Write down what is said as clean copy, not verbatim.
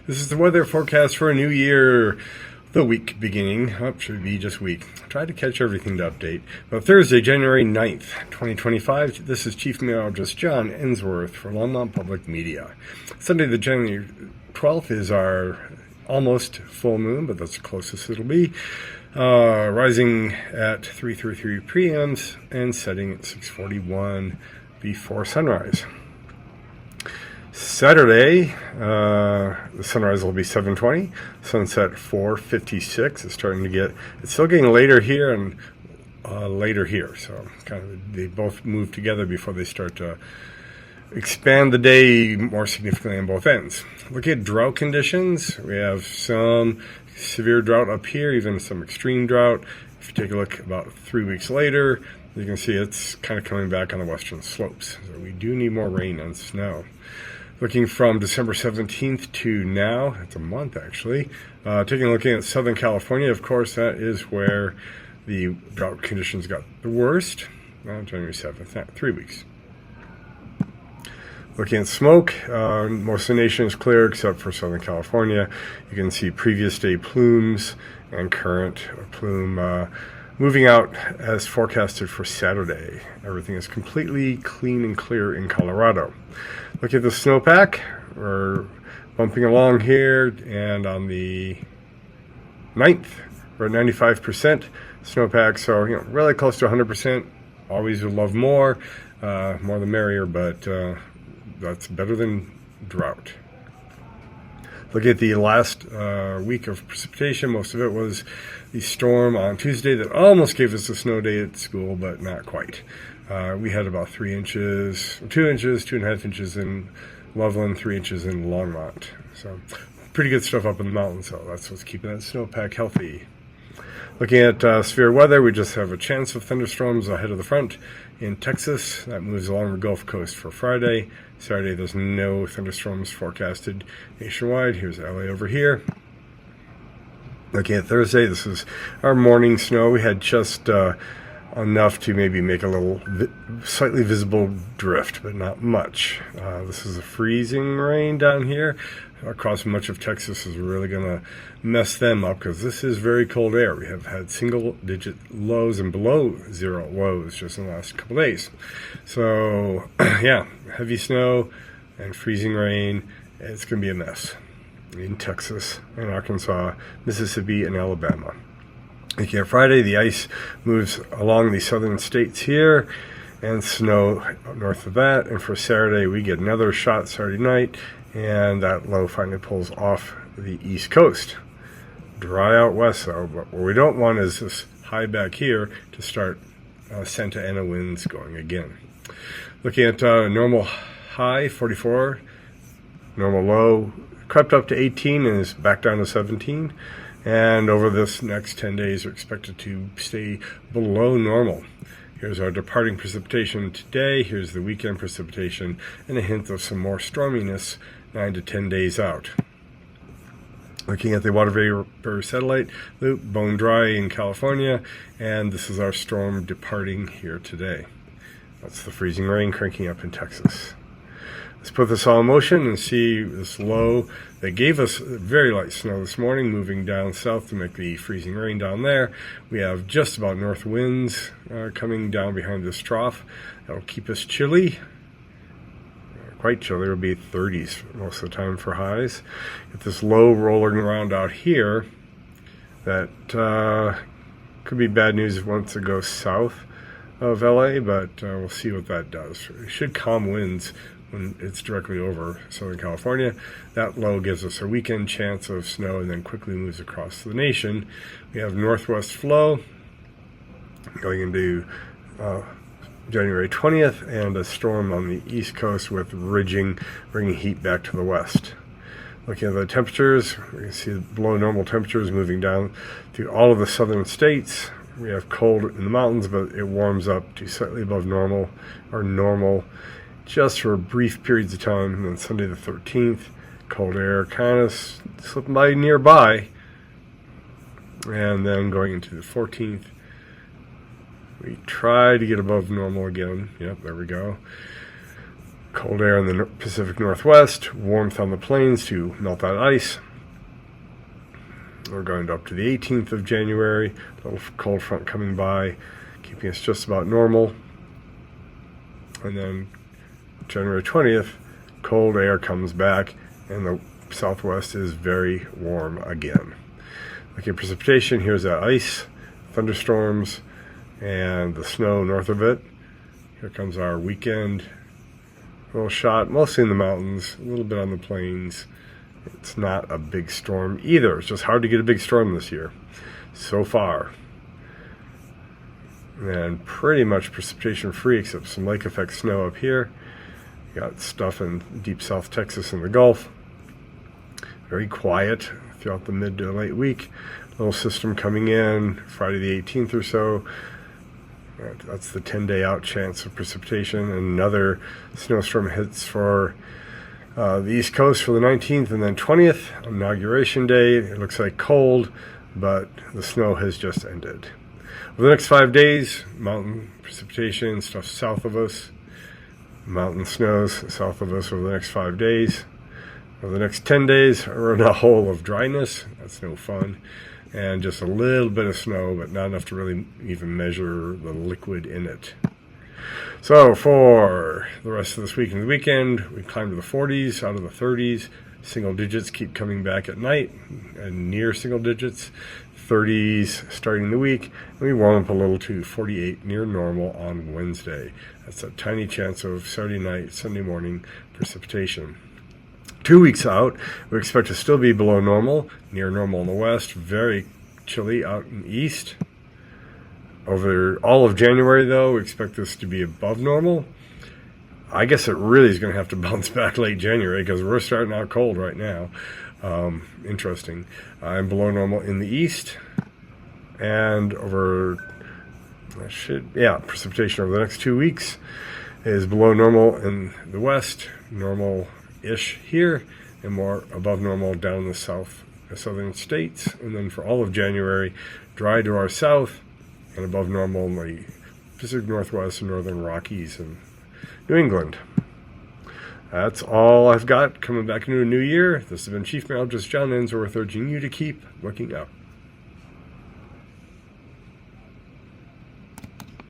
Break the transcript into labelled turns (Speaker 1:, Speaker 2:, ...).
Speaker 1: This is the weather forecast for a new year. The week beginning, should be just week. Try to catch everything to update. But Thursday, January 9th, 2025, this is Chief Meteorologist John Ensworth for Longmont Public Media. Sunday, the January 12th is our almost full moon, but that's the closest it'll be. Rising at 3:33 p.m. and setting at 6:41 before sunrise. Saturday, the sunrise will be 7:20, sunset 4:56. It's still getting later here and later here. So they both move together before they start to expand the day more significantly on both ends. Looking at drought conditions, we have some severe drought up here, even some extreme drought. If you take a look about 3 weeks later, you can see it's kind of coming back on the western slopes. So we do need more rain and snow. Looking from December 17th to now, it's a month actually, looking at Southern California, of course, that is where the drought conditions got the worst. January 7th, 3 weeks. Looking at smoke, most of the nation is clear except for Southern California. You can see previous day plumes and current plume moving out as forecasted for Saturday. Everything is completely clean and clear in Colorado. Look at the snowpack. We're bumping along here, and on the 9th, we're at 95% snowpack, so really close to 100%. Always would love more the merrier, but that's better than drought. Look at the last week of precipitation. Most of it was the storm on Tuesday that almost gave us a snow day at school, but not quite. We had about 3 inches, 2 inches, 2.5 inches in Loveland, 3 inches in Longmont. So pretty good stuff up in the mountains, so that's what's keeping that snowpack healthy. Looking at severe weather, we just have a chance of thunderstorms ahead of the front in Texas. That moves along the Gulf Coast for Friday. Saturday, there's no thunderstorms forecasted nationwide. Here's LA over here. Looking at Thursday, this is our morning snow. We had just enough to maybe make a little slightly visible drift, but not much. This is a freezing rain down here across much of Texas. Is really going to mess them up because this is very cold air. We have had single-digit lows and below zero lows just in the last couple days. So, yeah, heavy snow and freezing rain. It's going to be a mess in Texas and Arkansas, Mississippi, and Alabama. Looking at Friday, the ice moves along the southern states here and snow north of that. And for Saturday, we get another shot Saturday night, and that low finally pulls off the east coast. Dry out west, though, but what we don't want is this high back here to start Santa Ana winds going again. Looking at normal high, 44, normal low, crept up to 18 and is back down to 17. And over this next 10 days, are expected to stay below normal. Here's our departing precipitation today. Here's the weekend precipitation and a hint of some more storminess 9 to 10 days out. Looking at the water vapor satellite loop, bone dry in California, and this is our storm departing here today. That's the freezing rain cranking up in Texas. Let's put this all in motion and see this low that gave us very light snow this morning moving down south to make the freezing rain down there. We have just about north winds coming down behind this trough. That'll keep us chilly. Quite chilly. It'll be 30s most of the time for highs. If this low rolling around out here, that could be bad news once it goes south of LA, but we'll see what that does. It should calm winds when it's directly over Southern California. That low gives us a weekend chance of snow and then quickly moves across the nation. We have northwest flow going into January 20th and a storm on the east coast with ridging, bringing heat back to the west. Looking at the temperatures, we can see below normal temperatures moving down through all of the southern states. We have cold in the mountains, but it warms up to slightly above normal or normal just for brief periods of time. And then Sunday the 13th, cold air kind of slipping by nearby. And then going into the 14th, we try to get above normal again. Yep, there we go. Cold air in the Pacific Northwest, warmth on the plains to melt that ice. We're going up to the 18th of January, a little cold front coming by, keeping us just about normal. And then January 20th, cold air comes back, and the Southwest is very warm again. Looking at precipitation, here's that ice, thunderstorms, and the snow north of it. Here comes our weekend. A little shot, mostly in the mountains, a little bit on the plains. It's not a big storm either. It's just hard to get a big storm this year, so far. And pretty much precipitation free, except some lake effect snow up here. You got stuff in deep South Texas in the Gulf. Very quiet throughout the mid to late week. Little system coming in Friday the 18th or so. That's the 10-day out chance of precipitation. And another snowstorm hits for the East Coast for the 19th and then 20th, Inauguration Day. It looks like cold, but the snow has just ended. Over the next 5 days, mountain precipitation, stuff south of us. Mountain snows south of us over the next 5 days. Over the next 10 days, we're in a hole of dryness. That's no fun. And just a little bit of snow, but not enough to really even measure the liquid in it. So for the rest of this week and the weekend, we climb to the 40s, out of the 30s. Single digits keep coming back at night, and near single digits. 30s starting the week, and we warm up a little to 48 near normal on Wednesday. That's a tiny chance of Saturday night, Sunday morning precipitation. 2 weeks out, we expect to still be below normal, near normal in the west, very chilly out in the east. Over all of January, though, we expect this to be above normal. I guess it really is going to have to bounce back late January because we're starting out cold right now. Interesting. I'm below normal in the east, and precipitation over the next 2 weeks is below normal in the west, normal-ish here, and more above normal down in the southern states. And then for all of January, dry to our south and above normal in the Pacific Northwest and Northern Rockies and New England. That's all I've got coming back into a new year. This has been Chief Meteorologist John Ensworth urging you to keep looking up.